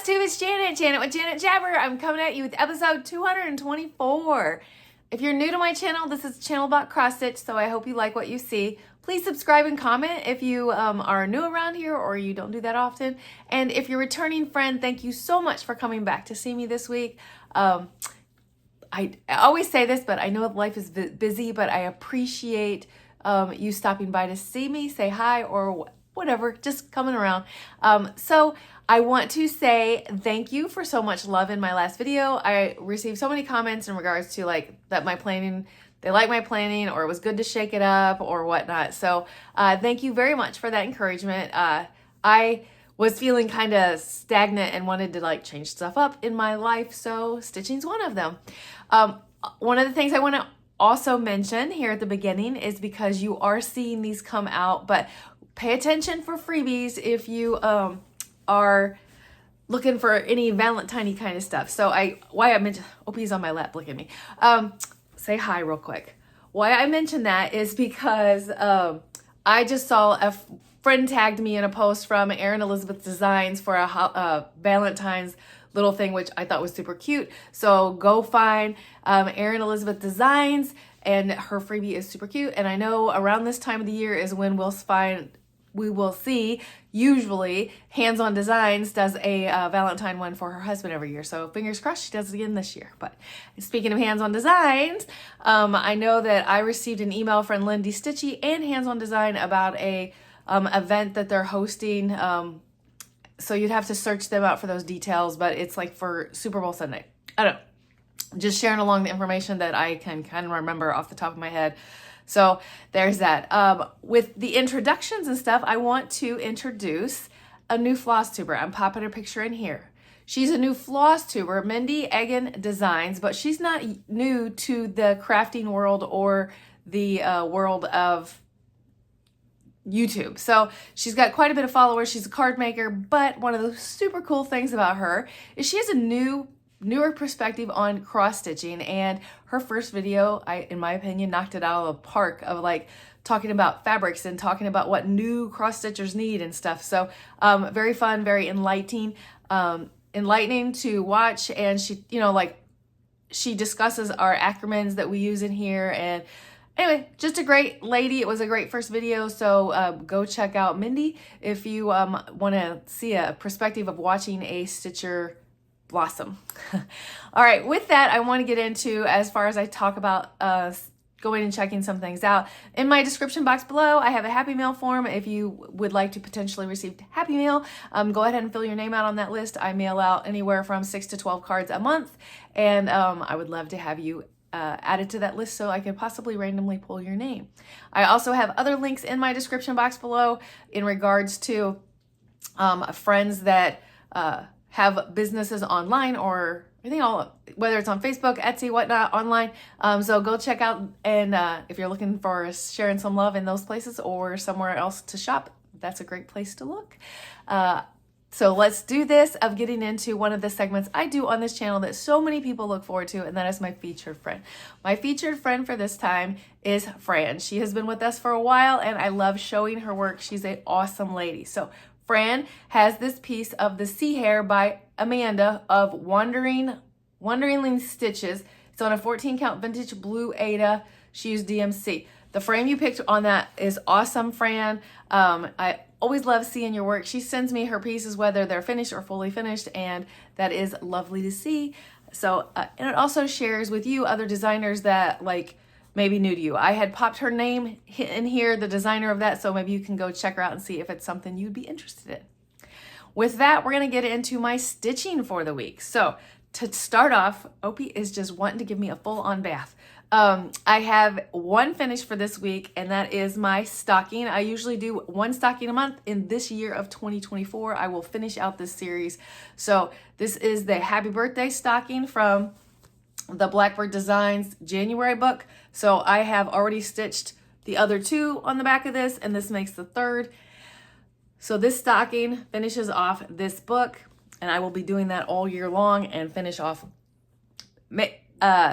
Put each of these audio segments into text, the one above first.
Flosstube, it's Janet with Janet Jabber. I'm coming at you with episode 224. If you're new to my channel, this is a channel about cross stitch, so I hope you like what you see. Please subscribe and comment if you are new around here or you don't do that often. And if you're a returning friend, thank you so much for coming back to see me this week. I always say this, but I know life is busy, but I appreciate you stopping by to see me, say hi, or whatever, just coming around. So I want to say thank you for so much love in my last video. I received so many comments in regards to like that my planning, they like my planning, or it was good to shake it up or whatnot. So thank you very much for that encouragement. I was feeling kind of stagnant and wanted to like change stuff up in my life. So stitching's one of them. One of the things I want to also mention here at the beginning is because you are seeing these come out, but pay attention for freebies if you are looking for any Valentine kind of stuff. So why I mentioned, Opie's on my lap, look at me. Say hi real quick. Why I mentioned that is because I just saw a friend tagged me in a post from Erin Elizabeth Designs for a Valentine's little thing, which I thought was super cute. So go find Erin Elizabeth Designs, and her freebie is super cute. And I know around this time of the year is when we will see, usually, Hands On Designs does a Valentine one for her husband every year. So fingers crossed she does it again this year. But speaking of Hands On Designs, I know that I received an email from Lindy Stitchy and Hands On Design about a event that they're hosting. So you'd have to search them out for those details, but it's like for Super Bowl Sunday. I don't know. Just sharing along the information that I can kind of remember off the top of my head. So there's that. With the introductions and stuff, I want to introduce a new Flosstuber. I'm popping her picture in here. She's a new Flosstuber, Mindy Egan Designs, but she's not new to the crafting world or the world of YouTube. So she's got quite a bit of followers. She's a card maker, but one of the super cool things about her is she has a newer perspective on cross stitching, and her first video, in my opinion, knocked it out of the park of like talking about fabrics and talking about what new cross stitchers need and stuff. So very fun, very enlightening to watch. And she, she discusses our acronyms that we use in here. And anyway, just a great lady. It was a great first video. So go check out Mindy if you want to see a perspective of watching a stitcher blossom. All right, with that, I want to get into, as far as I talk about going and checking some things out, in my description box below, I have a Happy Mail form. If you would like to potentially receive Happy Mail, go ahead and fill your name out on that list. I mail out anywhere from 6 to 12 cards a month, and I would love to have you added to that list so I could possibly randomly pull your name. I also have other links in my description box below in regards to friends that have businesses online, or I think whether it's on Facebook, Etsy, whatnot, online. So go check out, and if you're looking for sharing some love in those places or somewhere else to shop, that's a great place to look. So let's do this of getting into one of the segments I do on this channel that so many people look forward to, and that is my featured friend. My featured friend for this time is Fran. She has been with us for a while, and I love showing her work. She's an awesome lady. So Fran has this piece of the Sea Hare by Amanda of Wanderingly Stitches. It's on a 14 count vintage blue Aida. She used DMC. The frame you picked on that is awesome, Fran. I always love seeing your work. She sends me her pieces, whether they're finished or fully finished, and that is lovely to see. So, and it also shares with you other designers that like maybe new to you. I had popped her name in here, the designer of that, so maybe you can go check her out and see if it's something you'd be interested in. With that, we're gonna get into my stitching for the week. So to start off, Opie is just wanting to give me a full-on bath. I have one finish for this week, and that is my stocking. I usually do one stocking a month. In this year of 2024, I will finish out this series. So this is the Happy Birthday stocking from the Blackbird Designs January book. So I have already stitched the other two on the back of this, and this makes the third. So this stocking finishes off this book, and I will be doing that all year long and finish off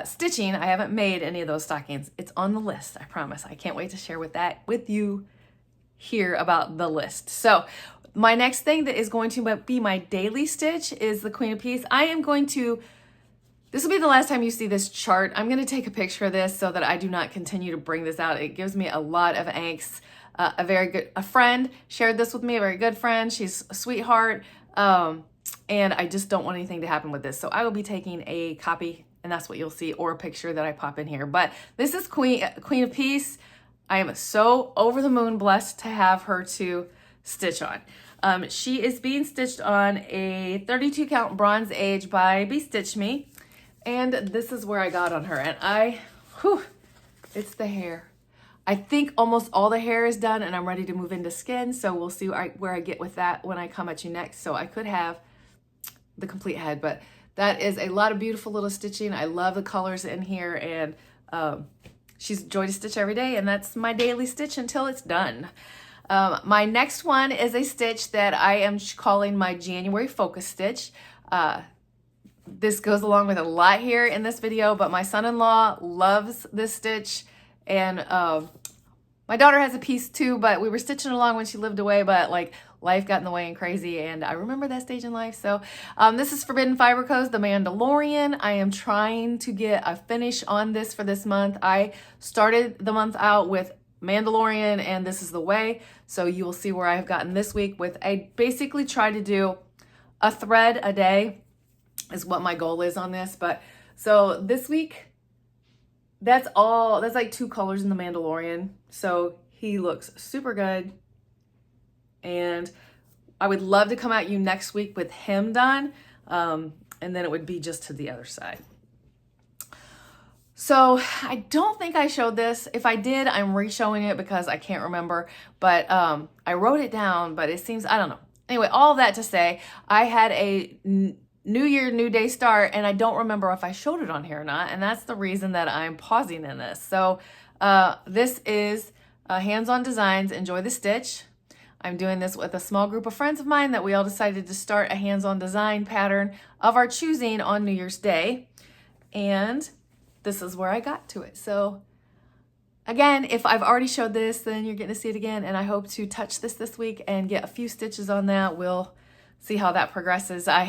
stitching. I haven't made any of those stockings. It's on the list, I promise. I can't wait to share with you here about the list. So My next thing that is going to be my daily stitch is the Queen of Peace. This will be the last time you see this chart. I'm going to take a picture of this so that I do not continue to bring this out. It gives me a lot of angst. A friend shared this with me, a very good friend. She's a sweetheart. And I just don't want anything to happen with this. So I will be taking a copy, and that's what you'll see, or a picture that I pop in here. But this is Queen of Peace. I am so over the moon blessed to have her to stitch on. She is being stitched on a 32 count Bronze Age by Stitch Me. And this is where I got on her. And it's the hair. I think almost all the hair is done and I'm ready to move into skin. So we'll see where I get with that when I come at you next. So I could have the complete head, but that is a lot of beautiful little stitching. I love the colors in here, and she's a joy to stitch every day, and that's my daily stitch until it's done. My next one is a stitch that I am calling my January focus stitch. This goes along with a lot here in this video, but my son-in-law loves this stitch, and my daughter has a piece too, but we were stitching along when she lived away, but like life got in the way and crazy, and I remember that stage in life. So this is Forbidden Fiber Co.'s The Mandalorian. I am trying to get a finish on this for this month. I started the month out with Mandalorian, and this is the way. So you will see where I've gotten this week with, I basically try to do a thread a day is what my goal is on this. But so this week, that's like 2 colors in the Mandalorian. So he looks super good. And I would love to come at you next week with him done. And then it would be just to the other side. So I don't think I showed this. If I did, I'm re-showing it because I can't remember. But I wrote it down, but it seems, I don't know. Anyway, all of that to say, I had a New Year, New Day start, and I don't remember if I showed it on here or not. And that's the reason that I'm pausing in this. So this is Hands-On Designs, Enjoy the Stitch. I'm doing this with a small group of friends of mine that we all decided to start a hands-on design pattern of our choosing on New Year's Day. And this is where I got to it. So again, if I've already showed this, then you're getting to see it again. And I hope to touch this week and get a few stitches on that. We'll see how that progresses. I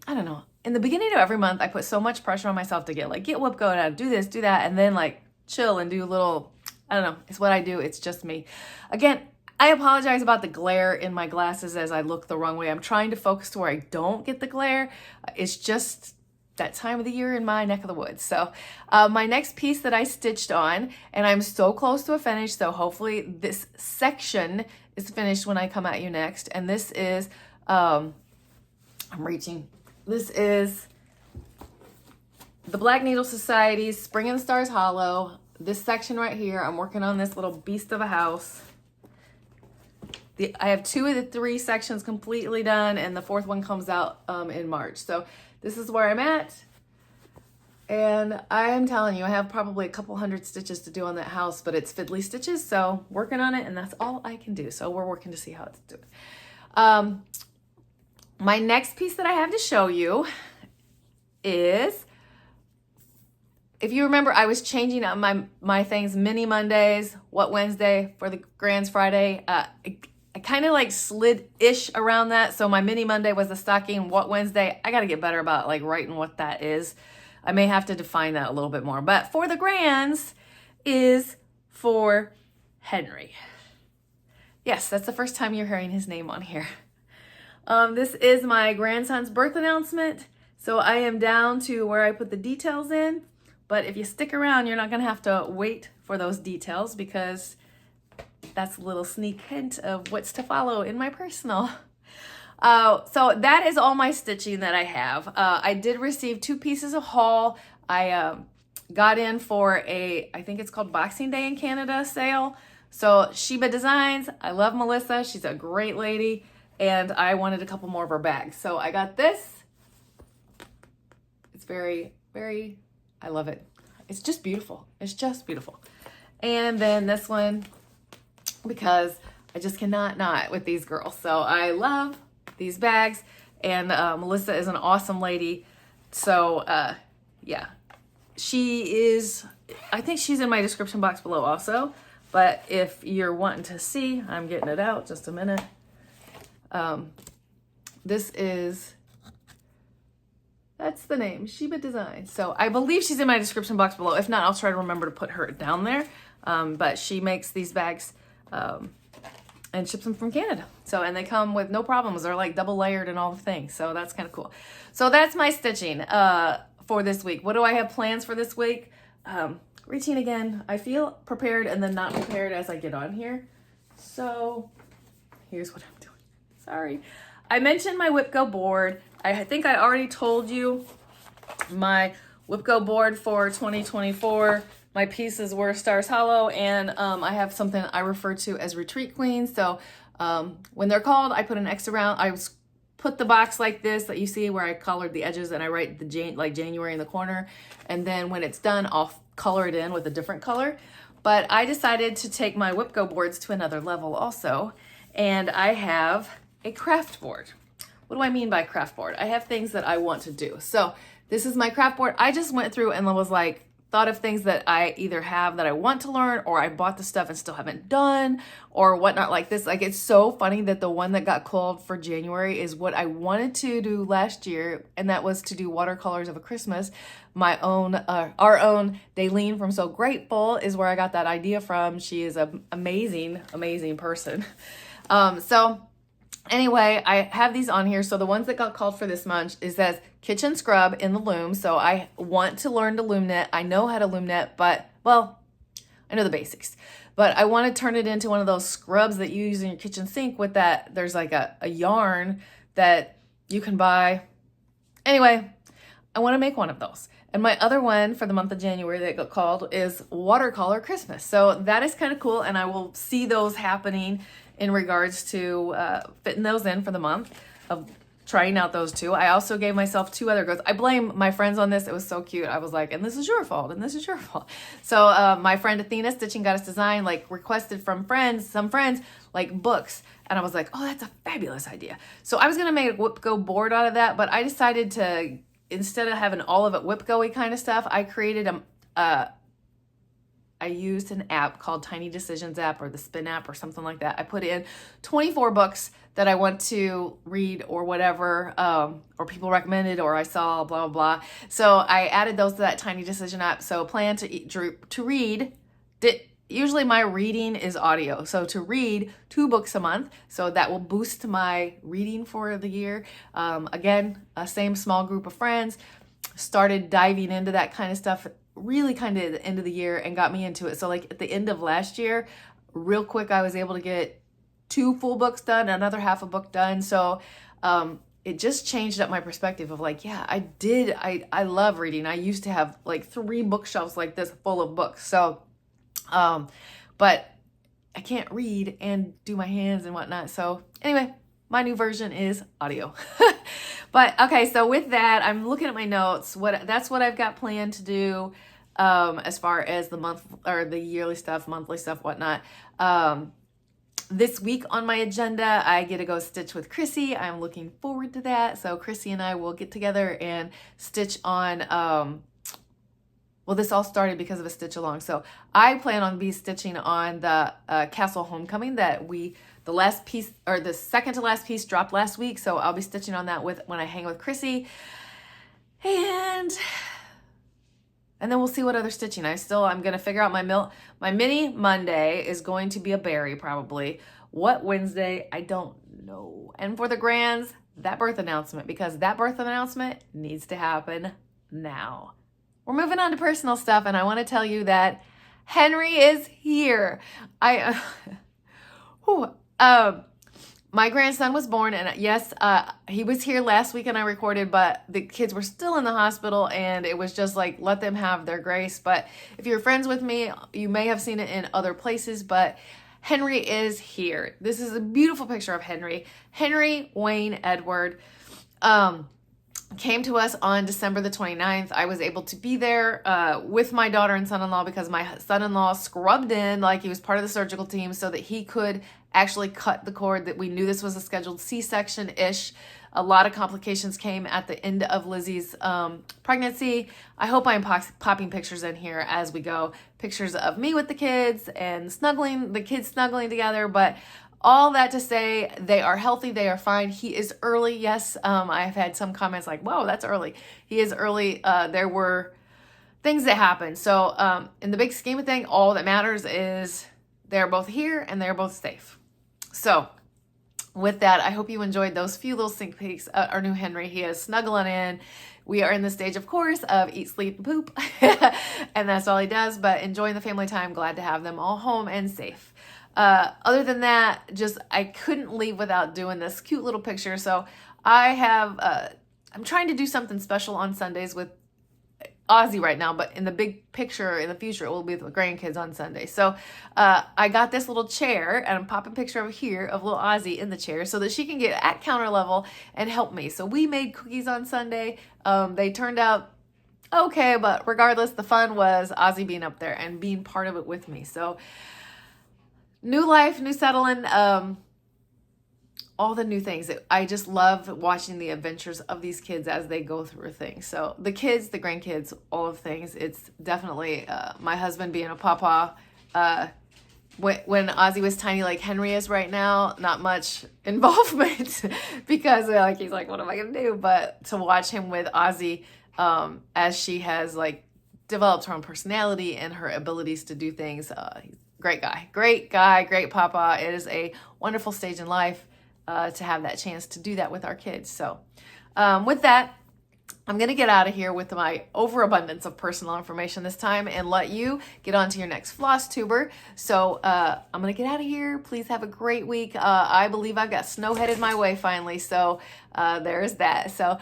don't know, in the beginning of every month, I put so much pressure on myself to get whip going out, do this, do that, and then like chill and do a little, I don't know, it's what I do. It's just me. Again, I apologize about the glare in my glasses as I look the wrong way. I'm trying to focus to where I don't get the glare. It's just that time of the year in my neck of the woods. So my next piece that I stitched on, and I'm so close to a finish, so hopefully this section is finished when I come at you next. And this is, this is the Black Needle Society's Spring in the Stars Hollow. This section right here, I'm working on this little beast of a house. I have 2 of the 3 sections completely done, and the 4th one comes out in March. So this is where I'm at. And I am telling you, I have probably a couple hundred stitches to do on that house, but it's fiddly stitches. So working on it, and that's all I can do. So we're working to see how it's doing. My next piece that I have to show you is, if you remember, I was changing up my things, Mini Mondays, What Wednesday for the Grands Friday. I kind of like slid-ish around that. So my Mini Monday was the stocking. What Wednesday, I got to get better about like writing what that is. I may have to define that a little bit more. But for the Grands is for Henry. Yes, that's the first time you're hearing his name on here. This is my grandson's birth announcement. So I am down to where I put the details in. But if you stick around, you're not going to have to wait for those details, because that's a little sneak hint of what's to follow in my personal. So that is all my stitching that I have. I did receive 2 pieces of haul. I got in for I think it's called Boxing Day in Canada sale. So Shibadesigns, I love Melissa. She's a great lady. And I wanted a couple more of her bags. So I got this. It's very, very, I love it. It's just beautiful. It's just beautiful. And then this one, because I just cannot not with these girls. So I love these bags, and Melissa is an awesome lady. So yeah, she is, I think she's in my description box below also. But if you're wanting to see, I'm getting it out just a minute. This is, that's the name, Shibadesigns. So I believe she's in my description box below. If not, I'll try to remember to put her down there. But she makes these bags and ships them from Canada. So, and they come with no problems. They're like double layered and all the things. So that's kind of cool. So that's my stitching for this week. What do I have plans for this week? Routine again. I feel prepared and then not prepared as I get on here. So here's what I'm doing. Sorry. I mentioned my WhipGo board. I think I already told you my WhipGo board for 2024. My pieces were Stars Hollow, and I have something I refer to as Retreat Queens. So when they're called, I put an X around. I put the box like this that you see where I colored the edges, and I write the like January in the corner. And then when it's done, I'll color it in with a different color. But I decided to take my WhipGo boards to another level also. And I have a craft board. What do I mean by craft board? I have things that I want to do. So this is my craft board. I just went through and was like, thought of things that I either have that I want to learn, or I bought the stuff and still haven't done, or whatnot like this. Like, it's so funny that the one that got called for January is what I wanted to do last year, and that was to do watercolors of a Christmas. My own, our own Daylene from So Grateful is where I got that idea from. She is an amazing, amazing person. So anyway, I have these on here. So the ones that got called for this month is as kitchen scrub in the loom. So I want to learn to loom knit. I know how to loom knit, but, well, I know the basics. But I want to turn it into one of those scrubs that you use in your kitchen sink with that. There's like a yarn that you can buy. Anyway, I want to make one of those. And my other one for the month of January that got called is Watercolor Christmas. So that is kind of cool. And I will see those happening in regards to fitting those in for the month of trying out those two. I also gave myself 2 other goals. I blame my friends on this. It was so cute. I was like, and this is your fault, and this is your fault. So my friend Athena, Stitching Goddess Design, like requested from some friends, like books. And I was like, oh, that's a fabulous idea. So I was going to make a WhipGo board out of that, but I decided to, instead of having all of it WhipGo-y kind of stuff, I created I used an app called Tiny Decisions app, or the Spin app, or something like that. I put in 24 books that I want to read, or whatever, or people recommended, or I saw, blah, blah, blah. So I added those to that Tiny Decision app. So plan to read. Usually my reading is audio. So to read 2 books a month. So that will boost my reading for the year. Again, same small group of friends started diving into that kind of stuff really kind of at the end of the year and got me into it. So like at the end of last year, real quick, I was able to get 2 full books done, another half a book done. So it just changed up my perspective of like, yeah, I love reading. I used to have like 3 bookshelves like this full of books. So, but I can't read and do my hands and whatnot. So anyway, my new version is audio. But okay, so with that, I'm looking at my notes. That's what I've got planned to do as far as the month or the yearly stuff, monthly stuff, whatnot. This week on my agenda, I get to go stitch with Chrissy. I'm looking forward to that. So Chrissy and I will get together and stitch on, well, this all started because of a stitch along. So I plan on stitching on the Castle Homecoming that the last piece, or the second to last piece, dropped last week. So I'll be stitching on that when I hang with Chrissy. And then we'll see what other stitching. I'm going to figure out my mini Monday is going to be a berry probably. What Wednesday? I don't know. And for the grands, that birth announcement, because that birth announcement needs to happen now. We're moving on to personal stuff, and I want to tell you that Henry is here. My grandson was born, and yes, he was here last week and I recorded, but the kids were still in the hospital, and it was just like, let them have their grace. But if you're friends with me, you may have seen it in other places, but Henry is here. This is a beautiful picture of Henry. Henry Wayne Edward came to us on December the 29th. I was able to be there with my daughter and son-in-law because my son-in-law scrubbed in like he was part of the surgical team so that he could actually cut the cord. That we knew this was a scheduled C-section-ish. A lot of complications came at the end of Lizzie's pregnancy. I hope I'm popping pictures in here as we go. Pictures of me with the kids and the kids snuggling together. But all that to say, they are healthy, they are fine. He is early, yes. I've had some comments like, whoa, that's early. He is early. There were things that happened. So in the big scheme of things, all that matters is they're both here and they're both safe. So with that, I hope you enjoyed those few little sneak peeks. Our new Henry, he is snuggling in. We are in the stage, of course, of eat, sleep, and poop. And that's all he does, but enjoying the family time. Glad to have them all home and safe. Other than that, I couldn't leave without doing this cute little picture. So I'm trying to do something special on Sundays with Ozzy right now, but in the big picture in the future, it will be with the grandkids on Sunday. So I got this little chair, and I'm popping a picture over here of little Ozzy in the chair so that she can get at counter level and help me. So we made cookies on Sunday. They turned out okay, but regardless, the fun was Ozzy being up there and being part of it with me. So new life, new settling, all the new things. I just love watching the adventures of these kids as they go through things. So the kids, the grandkids, all of things. It's definitely my husband being a papa. When Ozzy was tiny like Henry is right now, not much involvement because he's like, what am I gonna do? But to watch him with Ozzy as she has developed her own personality and her abilities to do things, great guy, great papa. It is a wonderful stage in life to have that chance to do that with our kids. So with that, I'm going to get out of here with my overabundance of personal information this time and let you get on to your next Flosstuber. So I'm going to get out of here. Please have a great week. I believe I've got snow headed my way finally. So there's that. So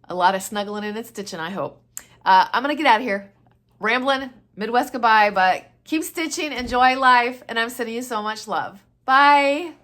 a lot of snuggling in and stitching, I hope. I'm going to get out of here. Rambling, Midwest goodbye, but keep stitching, enjoy life, and I'm sending you so much love. Bye.